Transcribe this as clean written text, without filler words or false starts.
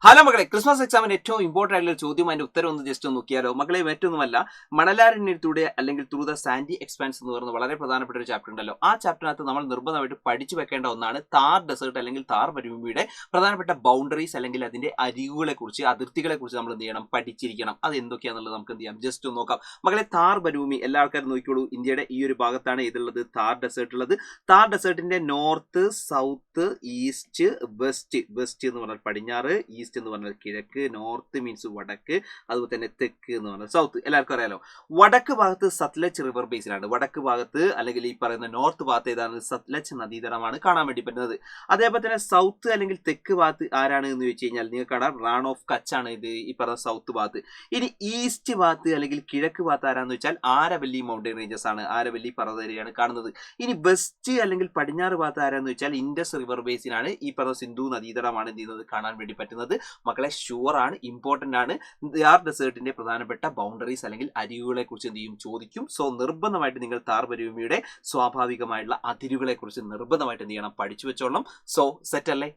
Hello മകളെ, Christmas എക്സാമിന് ഏറ്റവും ഇമ്പോർട്ടന്റ് ആയിട്ടുള്ള ചോദ്യം അതിന്റെ ഉത്തരം ഒന്ന് ജസ്റ്റ് ഒന്ന് നോക്കിയാലോ മകളെ. മറ്റൊന്നുമല്ല, മണലാരണ്യത്തിലൂടെ അല്ലെങ്കിൽ ത്രൂ ദ സാൻഡി എക്സ്പാൻസ് എന്ന് പറയുന്ന വളരെ പ്രധാനപ്പെട്ട ഒരു ചാപ്റ്റർ ഉണ്ടല്ലോ. ആ ചാപ്റ്ററിനകത്ത് നമ്മൾ നിർബന്ധമായിട്ട് പഠിച്ചു വെക്കേണ്ട ഒന്നാണ് താർ ഡെസേർട്ട് അല്ലെങ്കിൽ താർ മരുഭൂമിയുടെ പ്രധാനപ്പെട്ട ബൗണ്ടറീസ് അല്ലെങ്കിൽ അതിന്റെ അരികുകളെ കുറിച്ച്, അതിർത്തികളെ കുറിച്ച് നമ്മൾ എന്ത് ചെയ്യണം, പഠിച്ചിരിക്കണം. അത് എന്തൊക്കെയാണെന്നുള്ളത് നമുക്ക് എന്ത് ചെയ്യാം, ജസ്റ്റ് ഒന്ന് നോക്കാം മകളെ. താർ മരുഭൂമി എല്ലാ ആൾക്കാരും നോക്കിക്കോളൂ. ഇന്ത്യയുടെ ഈ ഒരു ഭാഗത്താണ് ഇതുള്ളത്, താർ ഡെസേർട്ട് ഉള്ളത്. താർ ഡെസേർട്ടിന്റെ നോർത്ത്, സൗത്ത്, ഈസ്റ്റ്, വെസ്റ്റ് എന്ന് പറഞ്ഞാൽ പടിഞ്ഞാറ്, ഈസ്റ്റ് എന്ന് പറഞ്ഞാൽ കിഴക്ക്, നോർത്ത് മീൻസ് വടക്ക്, അതുപോലെ തന്നെ തെക്ക് എന്ന് പറഞ്ഞാൽ സൗത്ത്. എല്ലാവർക്കും അറിയാലോ. വടക്ക് ഭാഗത്ത് സത്ലജ് റിവർ ബേസിലാണ്. വടക്ക് ഭാഗത്ത് അല്ലെങ്കിൽ ഈ പറയുന്ന നോർത്ത് ഭാഗത്ത് ഏതാണ്, സത്ലജ് നദീതടമാണ് കാണാൻ വേണ്ടി പറ്റുന്നത്. അതേപോലെ തന്നെ സൗത്ത് അല്ലെങ്കിൽ തെക്ക് ഭാഗത്ത് ആരാണ് എന്ന് ചോദിച്ചു കഴിഞ്ഞാൽ നിങ്ങൾക്ക് കാണാം, റാൺ ഓഫ് കച്ച് ആണ് ഇത് ഈ പറഞ്ഞ സൗത്ത് ഭാഗത്ത്. ഇനി ഈസ്റ്റ് ഭാഗത്ത് അല്ലെങ്കിൽ കിഴക്ക് ഭാഗത്ത് ആരാന്ന് വെച്ചാൽ ആരവല്ലി മൗണ്ടൻ റേഞ്ചസ് ആണ്, ആരവല്ലി പർവ്വതനിരയാണ് കാണുന്നത്. ഇനി വെസ്റ്റ് അല്ലെങ്കിൽ പടിഞ്ഞാറ് ഭാഗത്ത് ആരാന്ന് വെച്ചാൽ ഇൻഡസ് റിവർ ബേസിനാണ്, ഈ പറഞ്ഞ സിന്ധു നദീതടമാണ് എന്ത് ചെയ്യുന്നത്, കാണാൻ വേണ്ടി പറ്റുന്നത്. മക്കളെ ഷുവർ ആണ്, ഇമ്പോർട്ടന്റ് ആണ്. താർ ഡെസേർട്ടിന്റെ പ്രധാനപ്പെട്ട ബൗണ്ടറീസ് അല്ലെങ്കിൽ അരികുകളെ കുറിച്ച് എന്ത് ചെയ്യും, ചോദിക്കും. സോ നിർബന്ധമായിട്ട് നിങ്ങൾ താർ മരുഭൂമിയുടെ സ്വാഭാവികമായിട്ടുള്ള അതിരുകളെ കുറിച്ച് നിർബന്ധമായിട്ട് എന്ത് ചെയ്യണം, പഠിച്ചു വെച്ചോളണം. സോ സെറ്റ് അല്ലേ?